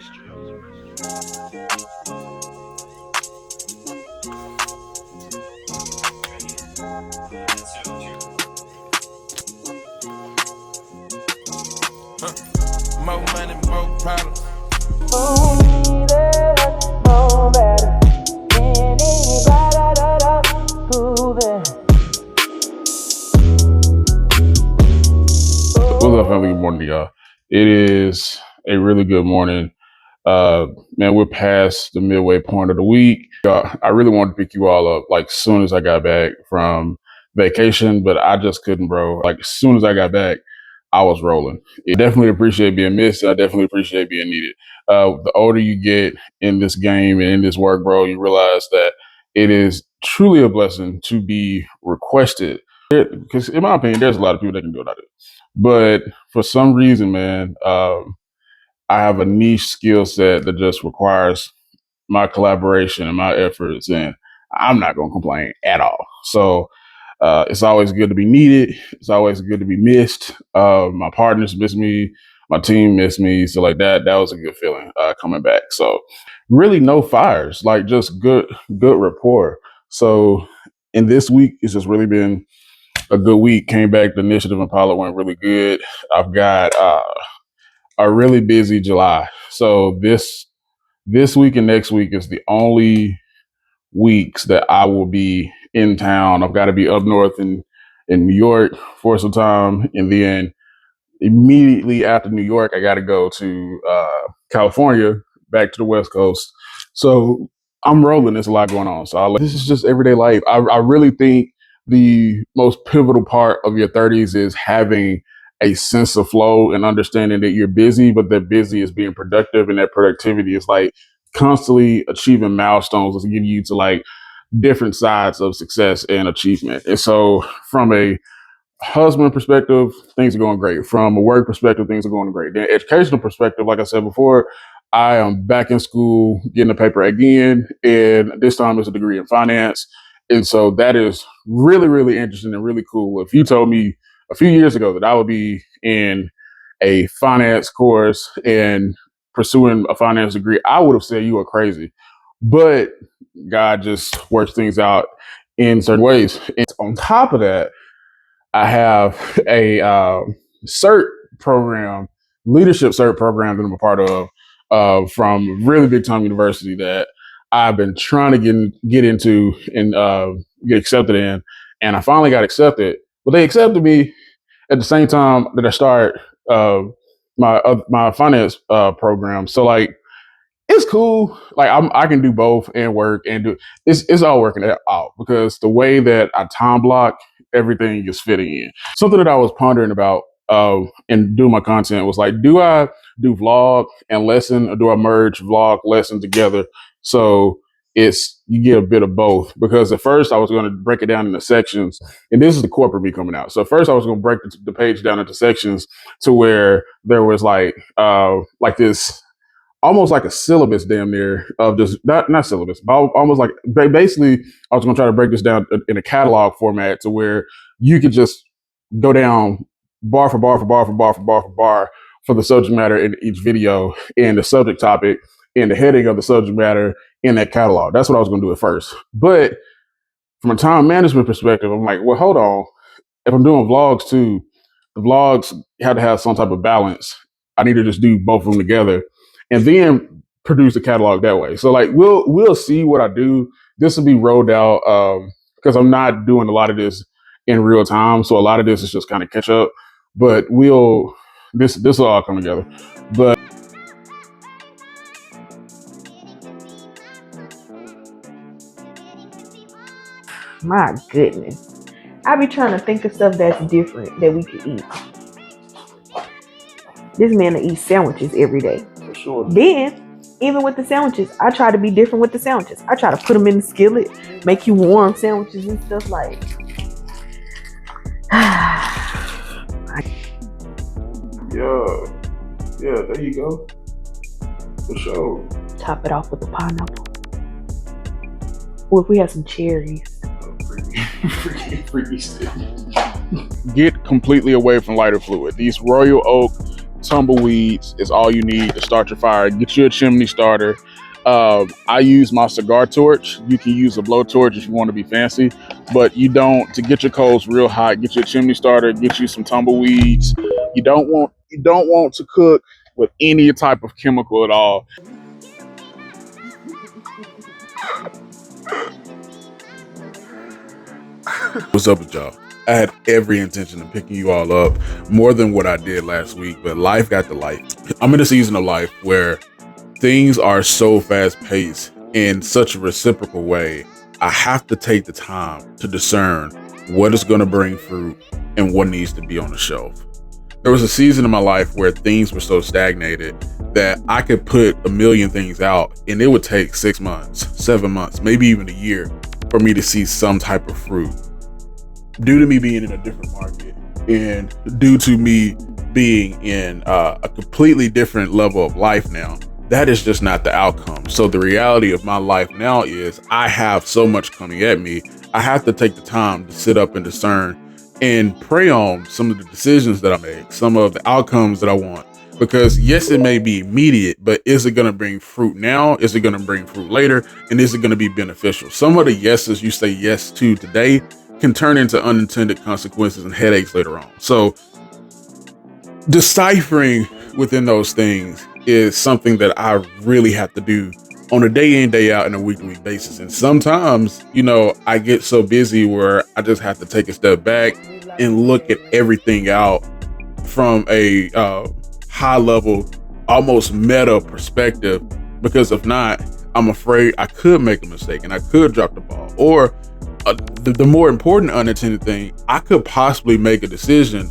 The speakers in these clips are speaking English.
More money, more problems. What's up, family? Good morning to y'all. It is a really good morning. Man, we're past the midway point of the week. I really wanted to pick you all up like soon as I got back from vacation, but I just couldn't, bro. Like as soon as I got back, I was rolling. I definitely appreciate being missed. I definitely appreciate being needed. The older you get in this game and in this work, bro, you realize that it is truly a blessing to be requested. Because in my opinion, there's a lot of people that can do it. I do. But for some reason, man, I have a niche skill set that just requires my collaboration and my efforts, and I'm not going to complain at all. So it's always good to be needed. It's always good to be missed. My partners miss me. My team miss me. So like that was a good feeling coming back. So really no fires, like just good rapport. So in this week, it's just really been a good week. Came back, the initiative and pilot went really good. I've got a really busy July. So this week and next week is the only weeks that I will be in town. I've got to be up north in New York for some time, and then immediately after New York, I got to go to California, back to the West Coast. So I'm rolling. There's a lot going on. So this is just everyday life. I really think the most pivotal part of your 30s is having a sense of flow and understanding that you're busy, but that busy is being productive, and that productivity is like constantly achieving milestones that give you to like different sides of success and achievement. And so from a husband perspective, things are going great. From a work perspective, things are going great. The educational perspective, like I said before, I am back in school getting a paper again, and this time it's a degree in finance. And so that is really, really interesting and really cool. If you told me a few years ago that I would be in a finance course and pursuing a finance degree, I would have said you were crazy. But God just works things out in certain ways. And on top of that, I have a cert program, leadership cert program that I'm a part of from a really big time university that I've been trying to get into and get accepted in, and I finally got accepted. But they accepted me at the same time that I start my finance program. So like it's cool. Like I can do both and work and do it's all working out because the way that I time block everything is fitting in. Something that I was pondering about and do my content was like, do I do vlog and lesson, or do I merge vlog lesson together? So you get a bit of both, because at first I was going to break it down into sections, and this is the corporate me coming out. So first I was going to break the page down into sections to where there was like this almost like a syllabus damn near of just not syllabus, but almost like basically I was going to try to break this down in a catalog format to where you could just go down bar for bar for bar for bar for bar for bar for the subject matter in each video and the subject topic and the heading of the subject matter in that catalog. That's what I was going to do at first. But from a time management perspective, I'm like, well, hold on. If I'm doing vlogs too, the vlogs had to have some type of balance. I need to just do both of them together and then produce the catalog that way. So like we'll see what I do. This will be rolled out because I'm not doing a lot of this in real time. So a lot of this is just kind of catch up. But this will all come together. But my goodness, I be trying to think of stuff that's different that we could eat. This man will eat sandwiches every day. for sure. Then, even with the sandwiches, I try to be different with the sandwiches. I try to put them in the skillet, make you warm sandwiches and stuff like. Yeah, there you go. For sure. Top it off with the pineapple. Or if we have some cherries. Freaky still. Get completely away from lighter fluid. These Royal Oak tumbleweeds is all you need to start your fire. Get you a chimney starter. I use my cigar torch. You can use a blowtorch if you want to be fancy, but you don't. To get your coals real hot, get you a chimney starter. Get you some tumbleweeds. You don't want to cook with any type of chemical at all. What's up with y'all? I had every intention of picking you all up more than what I did last week, but life got to life. I'm in a season of life where things are so fast paced in such a reciprocal way. I have to take the time to discern what is going to bring fruit and what needs to be on the shelf. There was a season in my life where things were so stagnated that I could put a million things out and it would take 6 months, 7 months, maybe even a year for me to see some type of fruit. Due to me being in a different market and due to me being in a completely different level of life now, that is just not the outcome. So the reality of my life now is I have so much coming at me. I have to take the time to sit up and discern and pray on some of the decisions that I make, some of the outcomes that I want. Because yes, it may be immediate, but is it going to bring fruit now? Is it going to bring fruit later? And is it going to be beneficial? Some of the yeses you say yes to today can turn into unintended consequences and headaches later on. So deciphering within those things is something that I really have to do on a day in, day out, and a week-to-week basis. And sometimes, I get so busy where I just have to take a step back and look at everything out from a high level, almost meta perspective, because if not, I'm afraid I could make a mistake and I could drop the ball. Or the more important unintended thing, I could possibly make a decision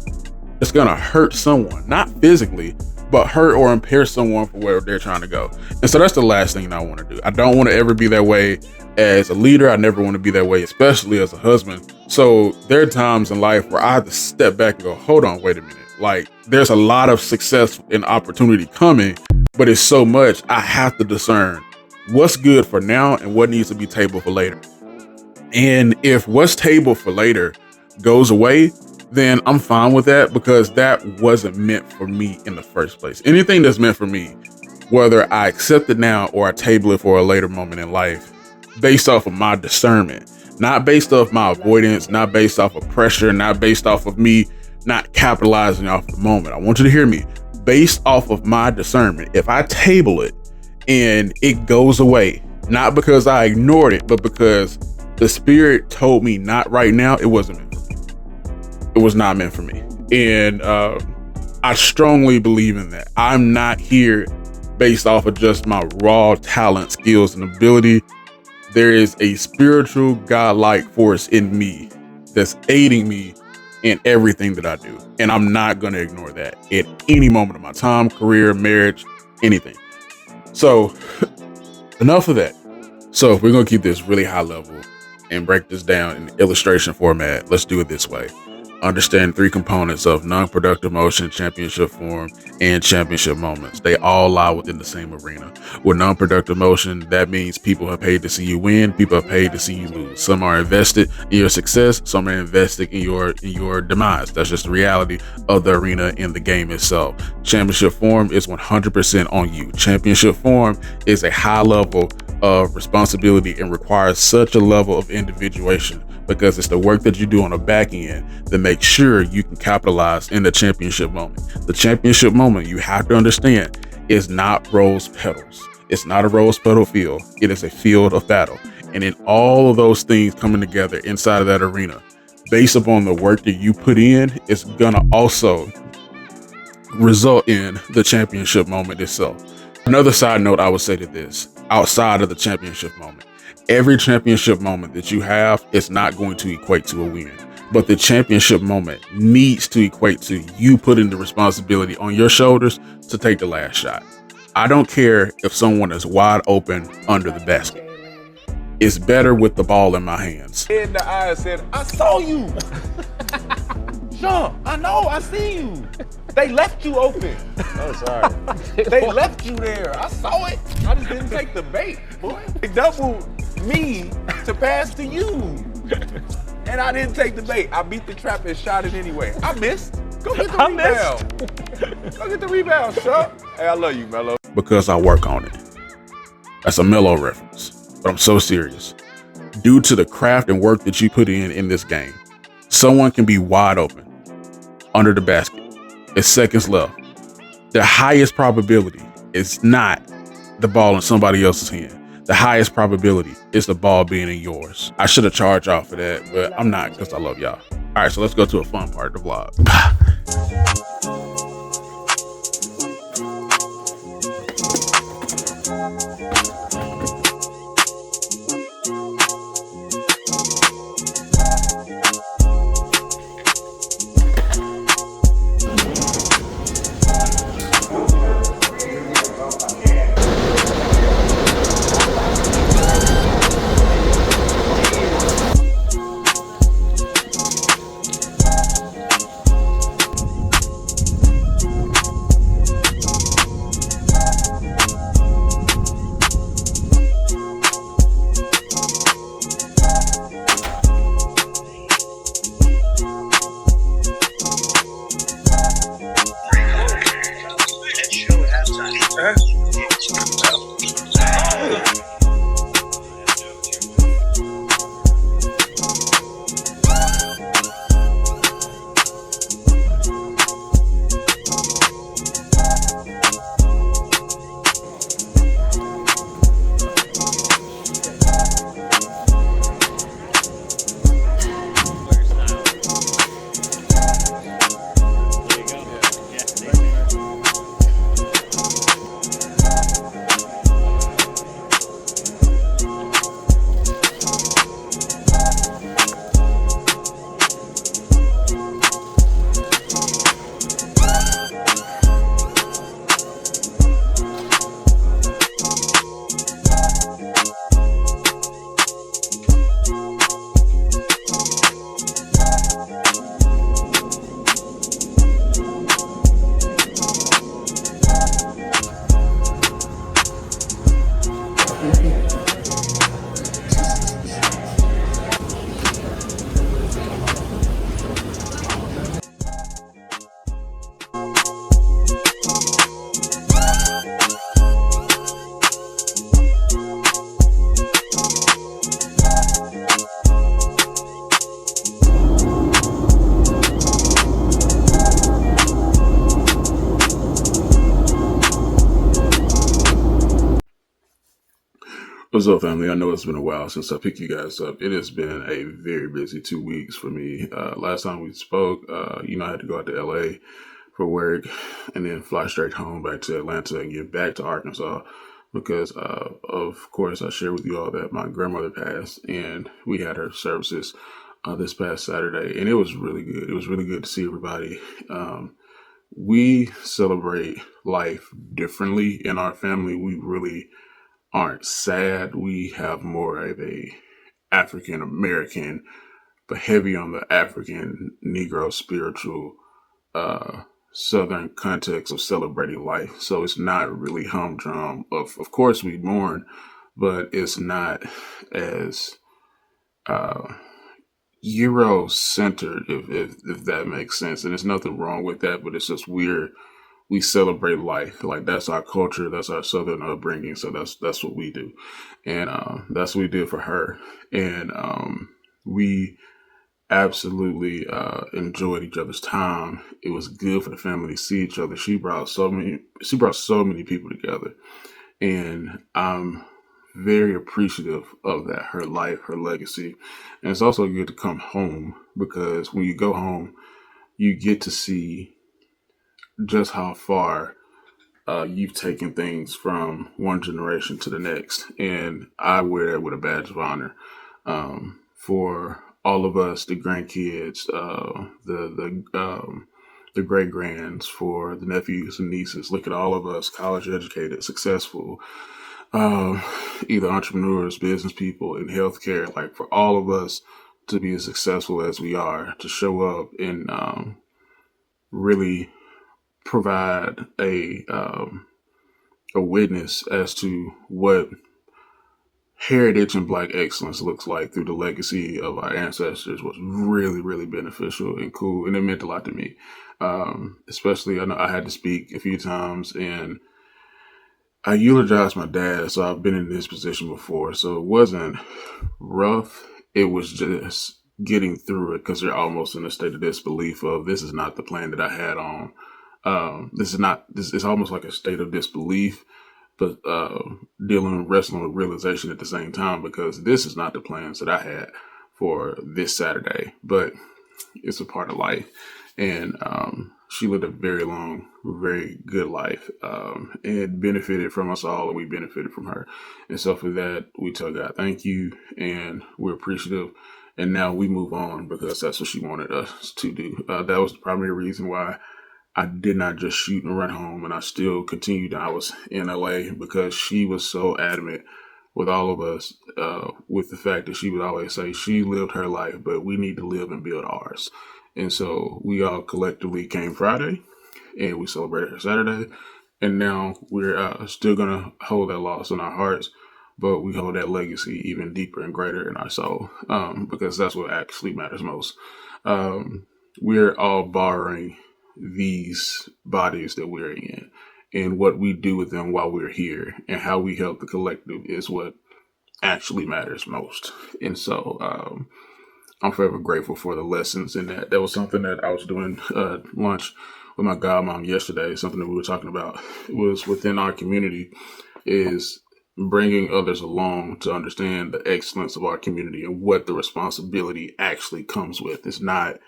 that's gonna hurt someone, not physically, but hurt or impair someone for where they're trying to go. And so that's the last thing I want to do. I don't want to ever be that way as a leader. I never want to be that way, especially as a husband. So there are times in life where I have to step back and go, hold on, wait a minute. Like, there's a lot of success and opportunity coming, but it's so much I have to discern what's good for now and what needs to be tabled for later. And if what's tabled for later goes away, then I'm fine with that, because that wasn't meant for me in the first place. Anything that's meant for me, whether I accept it now or I table it for a later moment in life, based off of my discernment, not based off my avoidance, not based off of pressure, not based off of me not capitalizing off the moment. I want you to hear me. Based off of my discernment, if I table it and it goes away, not because I ignored it, but because the spirit told me not right now, it wasn't meant for me. It was not meant for me. And I strongly believe in that. I'm not here based off of just my raw talent, skills, and ability. There is a spiritual, godlike force in me that's aiding me in everything that I do. And I'm not going to ignore that at any moment of my time, career, marriage, anything. So enough of that. So if we're going to keep this really high level and break this down in illustration format, let's do it this way. Understand 3 components of non-productive motion, championship form, and championship moments. They all lie within the same arena. With non-productive motion, that means people have paid to see you win, people have paid to see you lose. Some are invested in your success, some are invested in your demise. That's just the reality of the arena in the game itself. Championship form is 100% on you. Championship form is a high level of responsibility and requires such a level of individuation, because it's the work that you do on the back end that makes sure you can capitalize in the championship moment. The championship moment, you have to understand, is not rose petals. It's not a rose petal field. It is a field of battle. And in all of those things coming together inside of that arena, based upon the work that you put in, it's gonna also result in the championship moment itself. Another side note I would say to this, outside of the championship moment, every championship moment that you have is not going to equate to a win, but the championship moment needs to equate to you putting the responsibility on your shoulders to take the last shot. I don't care if someone is wide open under the basket. It's better with the ball in my hands. In the eye said, I saw you. Sean, I know, I see you. They left you open. Oh, sorry. They left you there. I saw it. I just didn't take the bait, boy. They doubled me to pass to you. And I didn't take the bait. I beat the trap and shot it anyway. I missed. Go get the rebound. Go get the rebound, Chuck. Hey, I love you, Melo. Because I work on it. That's a Melo reference, but I'm so serious. Due to the craft and work that you put in this game, someone can be wide open under the basket. It's seconds left. The highest probability is not the ball in somebody else's hand. The highest probability is the ball being in yours. I should have charged y'all for that, but I'm not because I love y'all. All right, so let's go to a fun part of the vlog. What's up, family? I know it's been a while since I picked you guys up. It has been a very busy 2 weeks for me. Last time we spoke, I had to go out to LA for work and then fly straight home back to Atlanta and get back to Arkansas because, of course, I shared with you all that my grandmother passed and we had her services this past Saturday, and it was really good. It was really good to see everybody. We celebrate life differently in our family. We really aren't sad. We have more of a African American, but heavy on the African Negro spiritual Southern context of celebrating life. So it's not really humdrum. Of course we mourn, but it's not as Euro-centered, if that makes sense. And there's nothing wrong with that, but it's just we celebrate life. Like, that's our culture, that's our Southern upbringing. So that's what we do. And that's what we did for her. And we absolutely enjoyed each other's time. It was good for the family to see each other. She brought so many people together. And I'm very appreciative of that, her life, her legacy. And it's also good to come home because when you go home, you get to see just how far you've taken things from one generation to the next. And I wear that with a badge of honor for all of us, the grandkids, the great grands, for the nephews and nieces. Look at all of us, college educated, successful, either entrepreneurs, business people in healthcare. Like, for all of us to be as successful as we are, to show up and really provide a witness as to what heritage and Black excellence looks like through the legacy of our ancestors was really, really beneficial and cool. And it meant a lot to me. Especially, I know I had to speak a few times and I eulogized my dad. So I've been in this position before. So it wasn't rough. It was just getting through it because you're almost in a state of disbelief of this is not the plan that I had on. This is almost like a state of disbelief, but wrestling with realization at the same time, because this is not the plans that I had for this Saturday, but it's a part of life. And she lived a very long, very good life, and benefited from us all, and we benefited from her. And so for that, we tell God thank you, and we're appreciative. And now we move on because that's what she wanted us to do. That was the primary reason why I did not just shoot and run home, and I still continued. I was in LA because she was so adamant with all of us, with the fact that she would always say she lived her life, but we need to live and build ours. And so we all collectively came Friday and we celebrated her Saturday. And now we're still going to hold that loss in our hearts, but we hold that legacy even deeper and greater in our soul, because that's what actually matters most. We're all borrowing these bodies that we're in, and what we do with them while we're here and how we help the collective is what actually matters most. And so I'm forever grateful for the lessons in that. That was something that I was doing lunch with my godmom yesterday, something that we were talking about. It was within our community is bringing others along to understand the excellence of our community and what the responsibility actually comes with. It's not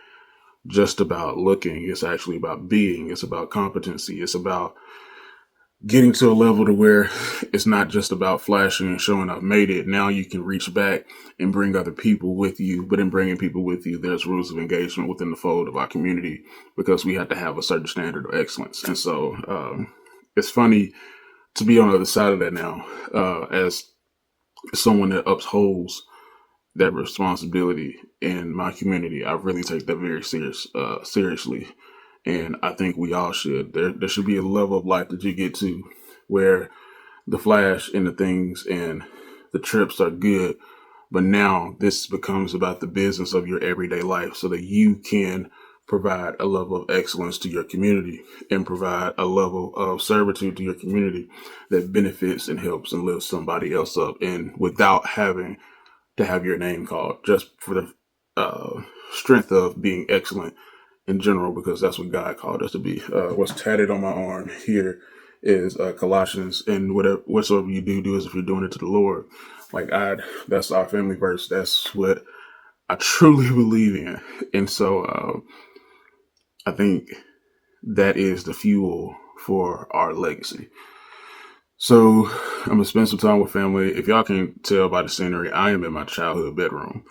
just about looking, it's actually about being, it's about competency, it's about getting to a level to where it's not just about flashing and showing I've made it. Now you can reach back and bring other people with you, but in bringing people with you, there's rules of engagement within the fold of our community because we have to have a certain standard of excellence. And so it's funny to be on the other side of that now, as someone that upholds that responsibility in my community. I really take that very seriously. And I think we all should. There should be a level of life that you get to where the flash and the things and the trips are good. But now this becomes about the business of your everyday life so that you can provide a level of excellence to your community and provide a level of servitude to your community that benefits and helps and lifts somebody else up, and without having to have your name called, just for the strength of being excellent in general, because that's what God called us to be. What's tatted on my arm here is Colossians, and whatsoever you do as if you're doing it to the Lord. That's our family verse. That's what I truly believe in. And so I think that is the fuel for our legacy. So I'm going to spend some time with family. If y'all can tell by the scenery, I am in my childhood bedroom,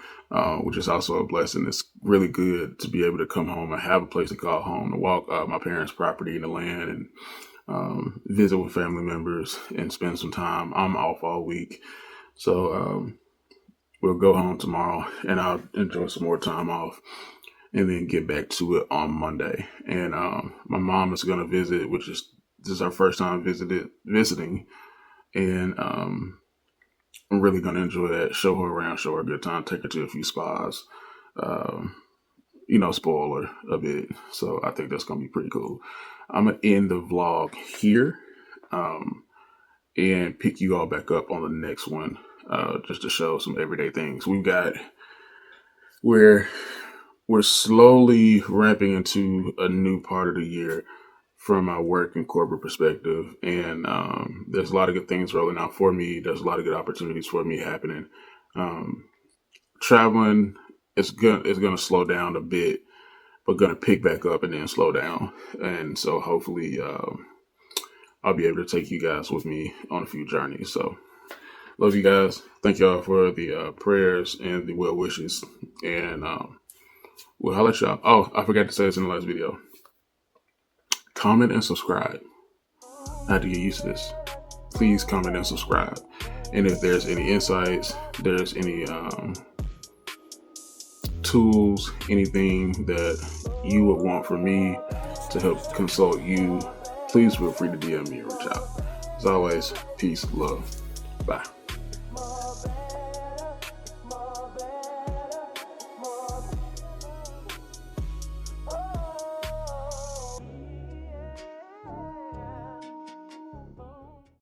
which is also a blessing. It's really good to be able to come home and have a place to call home, to walk my parents' property and the land, and visit with family members and spend some time. I'm off all week. So we'll go home tomorrow and I'll enjoy some more time off and then get back to it on Monday. And my mom is going to visit, this is our first time visiting. And I'm really going to enjoy that, show her around, show her a good time, take her to a few spas, spoil her a bit. So I think that's going to be pretty cool. I'm going to end the vlog here and pick you all back up on the next one, just to show some everyday things. We're slowly ramping into a new part of the year from my work and corporate perspective. And there's a lot of good things rolling out for me. There's a lot of good opportunities for me happening. Traveling is going to slow down a bit, but going to pick back up and then slow down. And so hopefully I'll be able to take you guys with me on a few journeys. So love you guys. Thank y'all for the prayers and the well wishes. And we'll holler at y'all. Oh, I forgot to say this in the last video. Comment and subscribe. I had to get used to this. Please comment and subscribe. And if there's any insights, there's any tools, anything that you would want from me to help consult you, please feel free to DM me and reach out. As always, peace, love. Bye.